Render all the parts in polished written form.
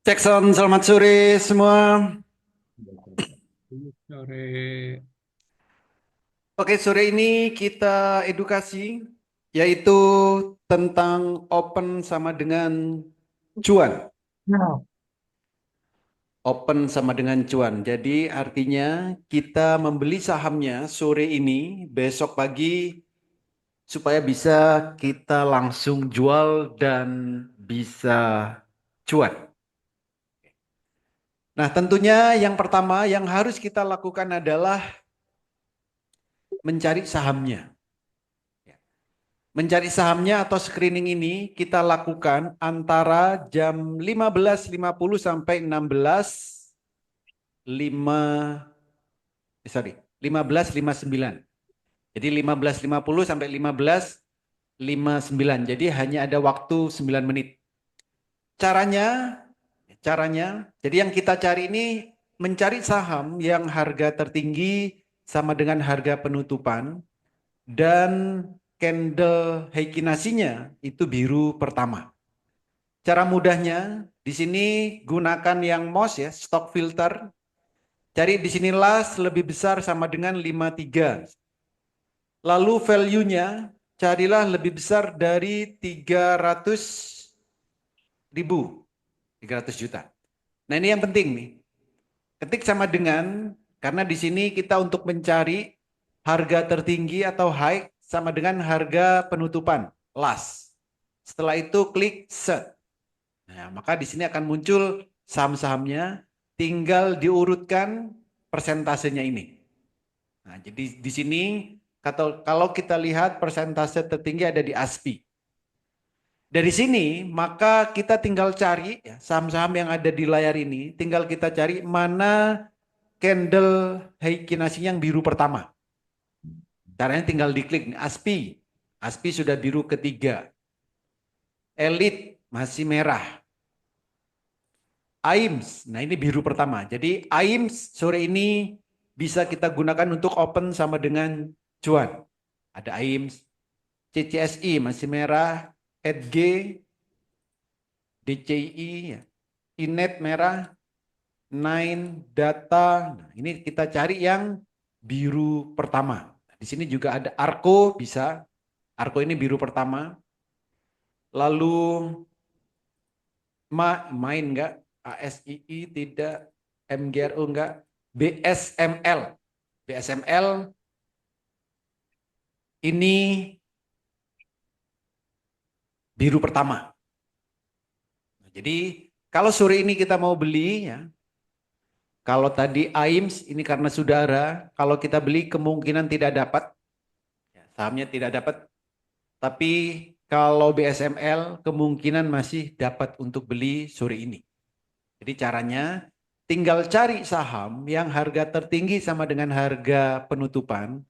Jackson, selamat sore semua. Sore. Oke, sore ini kita edukasi, yaitu tentang open sama dengan cuan. Nah, Open sama dengan cuan. Jadi artinya kita membeli sahamnya sore ini, besok pagi, supaya bisa kita langsung jual dan bisa cuan. Nah, tentunya yang pertama yang harus kita lakukan adalah mencari sahamnya. Mencari sahamnya atau screening ini kita lakukan antara jam 15.50 sampai 15.59. Jadi 15.50 sampai 15.59. Jadi hanya ada waktu 9 menit. Caranya, jadi yang kita cari ini mencari saham yang harga tertinggi sama dengan harga penutupan dan candle Heikinasinya itu biru pertama. Cara mudahnya di sini gunakan yang MOS ya, stock filter. Cari di sini last lebih besar sama dengan 53. Lalu value-nya carilah lebih besar dari 300 ribu, 300 juta. Nah, ini yang penting nih. Ketik sama dengan karena di sini kita untuk mencari harga tertinggi atau high sama dengan harga penutupan last. Setelah itu klik set. Nah, maka di sini akan muncul saham-sahamnya, tinggal diurutkan persentasenya ini. Nah, jadi di sini kalau kita lihat persentase tertinggi ada di ASPI. Dari sini maka kita tinggal cari ya, saham-saham yang ada di layar ini, tinggal kita cari mana candle Heikinasi yang biru pertama. Caranya tinggal diklik nih, ASPI. ASPI sudah biru ketiga. Elite masih merah. AIMS, nah ini biru pertama. Jadi AIMS sore ini bisa kita gunakan untuk open sama dengan cuan. Ada AIMS, CCSI masih merah, EDG, DCI, ya. Inet merah, Nine Data. Nah, ini kita cari yang biru pertama. Di sini juga ada Arco bisa. Arco ini biru pertama. Lalu main enggak? ASII tidak. MGRO enggak. BSML. BSML ini biru pertama. Nah, jadi kalau sore ini kita mau beli ya, kalau tadi AIMS ini karena saudara, kalau kita beli kemungkinan tidak dapat, ya, sahamnya tidak dapat. Tapi kalau BSML kemungkinan masih dapat untuk beli sore ini. Jadi caranya tinggal cari saham yang harga tertinggi sama dengan harga penutupan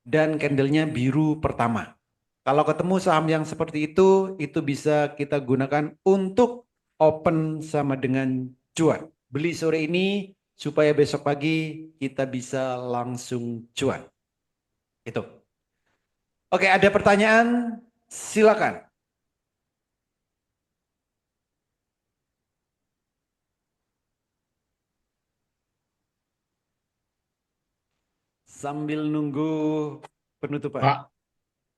dan candlenya biru pertama. Kalau ketemu saham yang seperti itu bisa kita gunakan untuk open sama dengan cuan. Beli sore ini supaya besok pagi kita bisa langsung cuan. Itu. Oke, ada pertanyaan? Silakan. Sambil nunggu penutupan. Pak,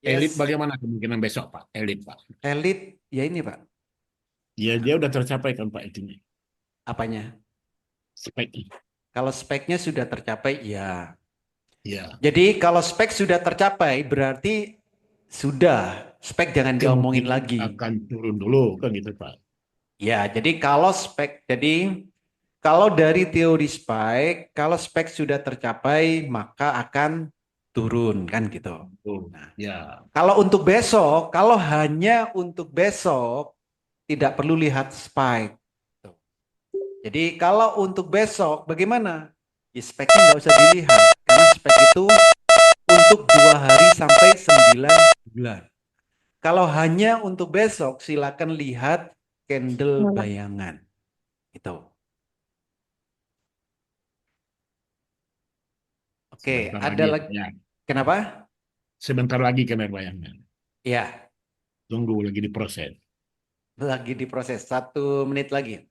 elit Yes, bagaimana kemungkinan besok, Pak? Elit, Pak. elit ya ini Pak. Ya, dia udah tercapai kan, Pak, itunya. Apanya? Speknya. Kalau speknya sudah tercapai, ya. Ya, Jadi kalau spek sudah tercapai, berarti sudah. Spek jangan diomongin kemungkinan lagi. akan turun dulu, kan gitu, Pak. Ya, jadi kalau spek, jadi kalau dari teori spek, kalau spek sudah tercapai, maka akan turun, kan gitu. Oh, Nah, ya. kalau untuk besok, kalau hanya untuk besok, tidak perlu lihat spike. Jadi kalau untuk besok bagaimana? Ya, speknya nggak usah dilihat karena spek itu untuk 2 hari sampai 9 bulan. Kalau hanya untuk besok silakan lihat candle bayangan. Itu. Oke, Sebentar ada lagi, lagi. ya. Kenapa? Sebentar lagi kena bayangnya. Ya, Tunggu lagi diproses. lagi diproses. 1 menit lagi.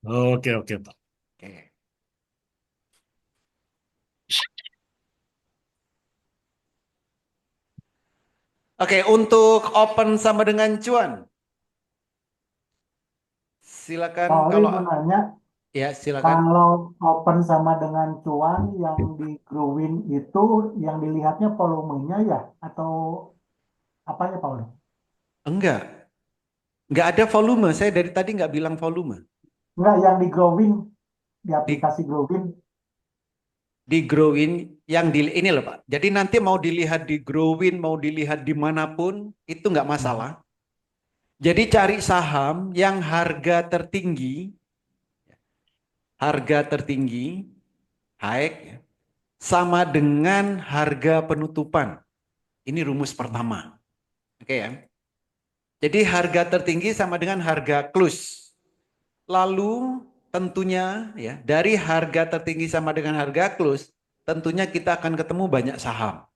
Oke, oke, Pak. Oke. Oke, untuk open sama dengan cuan. Silakan Pak Oli kalau mau nanya, ya silakan. kalau open sama dengan cuan yang di Growin itu yang dilihatnya volumenya ya atau apanya Pak Oli? Enggak ada volume. Saya dari tadi nggak bilang volume. Enggak, yang di Growin, di Di aplikasi Growin. di Growin yang di ini loh Pak. Jadi nanti mau dilihat di Growin, mau dilihat dimanapun itu nggak masalah. Jadi cari saham yang harga tertinggi, high, ya, sama dengan harga penutupan. Ini rumus pertama. Oke ya. Jadi harga tertinggi sama dengan harga close. Lalu tentunya ya dari harga tertinggi sama dengan harga close, tentunya kita akan ketemu banyak saham.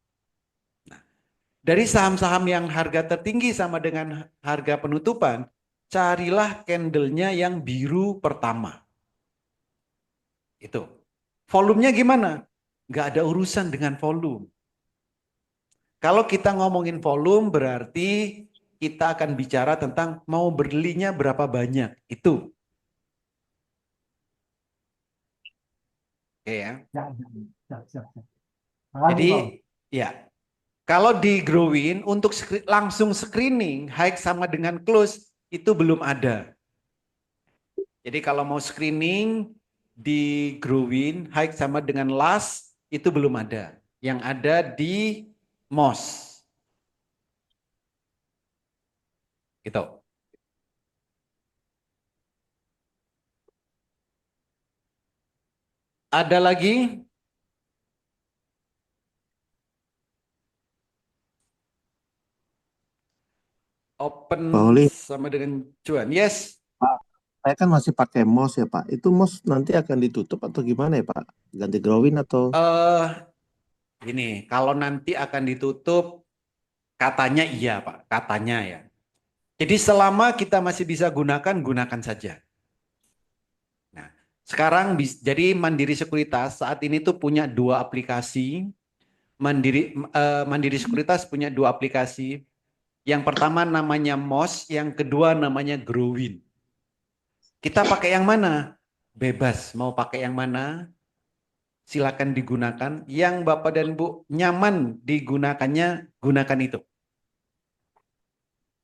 Dari saham-saham yang harga tertinggi sama dengan harga penutupan, carilah candlenya yang biru pertama. Itu. Volumenya gimana? Nggak ada urusan dengan volume. Kalau kita ngomongin volume berarti kita akan bicara tentang mau belinya berapa banyak. Itu. Oke ya. Ya, ya, ya, siap, siap. Makasih Jadi Pak Oli. ya, kalau di Growin untuk langsung screening high sama dengan close itu belum ada. Jadi kalau mau screening di Growin high sama dengan last itu belum ada. Yang ada di MOS. Gitu. Ada lagi open Pak Oli, sama dengan cuan. Yes. Pak, saya kan masih pakai mouse ya Pak. Itu mouse nanti akan ditutup atau gimana ya Pak? Ganti growin atau? Eh ini kalau nanti akan ditutup katanya iya Pak, katanya ya. Jadi selama kita masih bisa gunakan, gunakan saja. Nah, sekarang jadi Mandiri Sekuritas saat ini tuh punya dua aplikasi. Mandiri Sekuritas punya dua aplikasi. Yang pertama namanya MOS, yang kedua namanya Growin. Kita pakai yang mana? Bebas, mau pakai yang mana? Silakan digunakan. Yang Bapak dan Bu nyaman digunakannya, gunakan itu.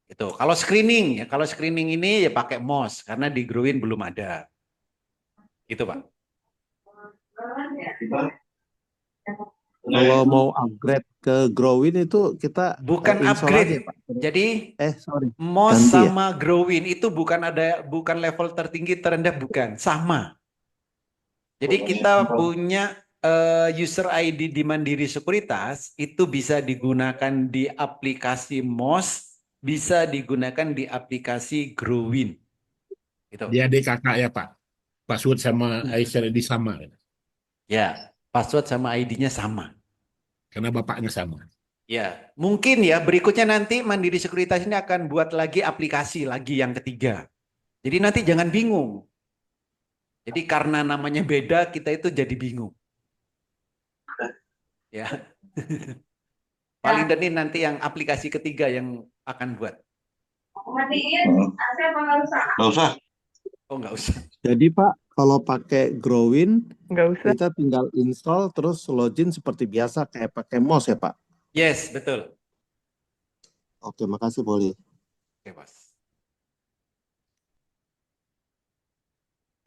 Itu. Kalau screening ya, kalau screening ini ya pakai MOS karena di Growin belum ada. Itu Pak. Kalau mau upgrade ke growin itu kita Bukan install aja ya upgrade. Pak. Jadi Sorry, MOS ganti ya. sama Growin itu bukan level tertinggi terendah bukan, sama. Jadi kita punya user ID di Mandiri Sekuritas itu bisa digunakan di aplikasi MOS, bisa digunakan di aplikasi Growin. Itu. Dia adik kakak ya, Pak. Password sama Aisyah di sama. Ya, password sama ID-nya sama. Karena bapaknya sama. Ya, mungkin ya berikutnya nanti Mandiri Sekuritas ini akan buat lagi aplikasi lagi yang ketiga. Jadi nanti jangan bingung. Jadi karena namanya beda, kita itu jadi bingung. Ya, paling ini nanti yang aplikasi ketiga yang akan buat. Matiin AC apa nggak usah? Nggak usah. Oh, nggak usah. Jadi Pak, kalau pakai growin Nggak usah. kita tinggal install terus login seperti biasa kayak pakai mouse ya Pak. Yes, betul. Oke, makasih Pak Oli. Oke, Bos.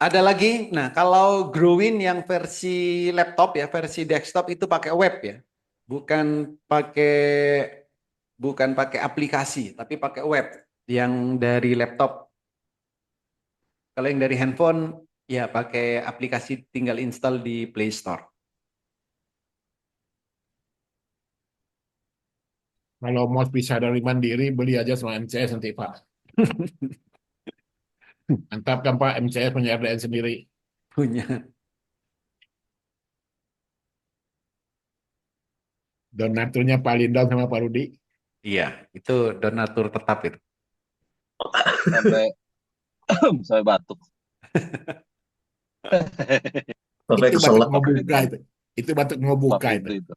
Ada lagi, nah kalau Growin yang versi laptop ya, versi desktop itu pakai web ya, bukan pakai aplikasi, tapi pakai web yang dari laptop. Kalau yang dari handphone ya pakai aplikasi tinggal install di Play Store. Kalau mau bisa dari Mandiri, beli aja sama MCS nanti, Pak. Mantap kan, Pak? MCS punya RDN sendiri. Punya. Donaturnya Pak Lindon sama Pak Rudi. Iya, itu donatur tetap itu. Sampai sampai batuk. Sampai Itu kesel batuk lah. ngebuka itu. Itu batuk Pak ngebuka itu. Fidli itu.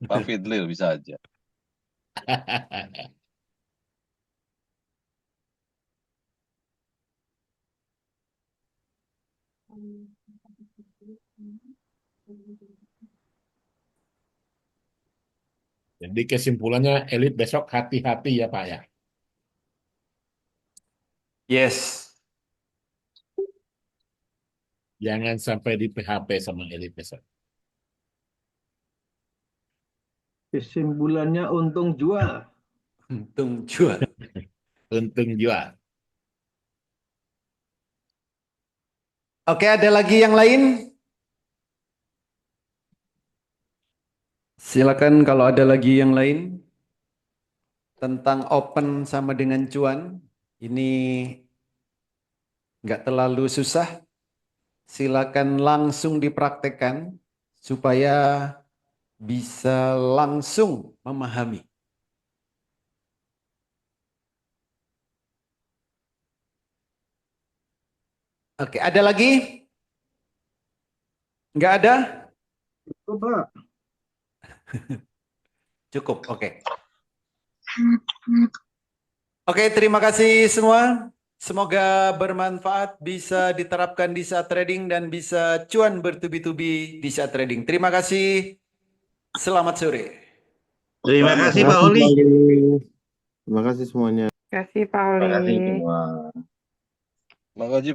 Pak Fidli bisa aja. Jadi kesimpulannya elit besok hati-hati ya Pak ya. Yes. Jangan sampai di PHP sama elit besok. Kesimpulannya untung jual. Untung jual. Untung jual. Oke, ada lagi yang lain? Silakan kalau ada lagi yang lain tentang open sama dengan cuan. Ini nggak terlalu susah. Silakan langsung dipraktekkan supaya bisa langsung memahami. Oke, ada lagi? Nggak ada? Coba. Cukup, oke. Oke, terima kasih semua. Semoga bermanfaat, bisa diterapkan di saat trading dan bisa cuan bertubi-tubi di saat trading. Terima kasih. Selamat sore. Terima kasih Pak Oli. Terima kasih semuanya. Kasih Pak Terima kasih Oli. semua. Makasih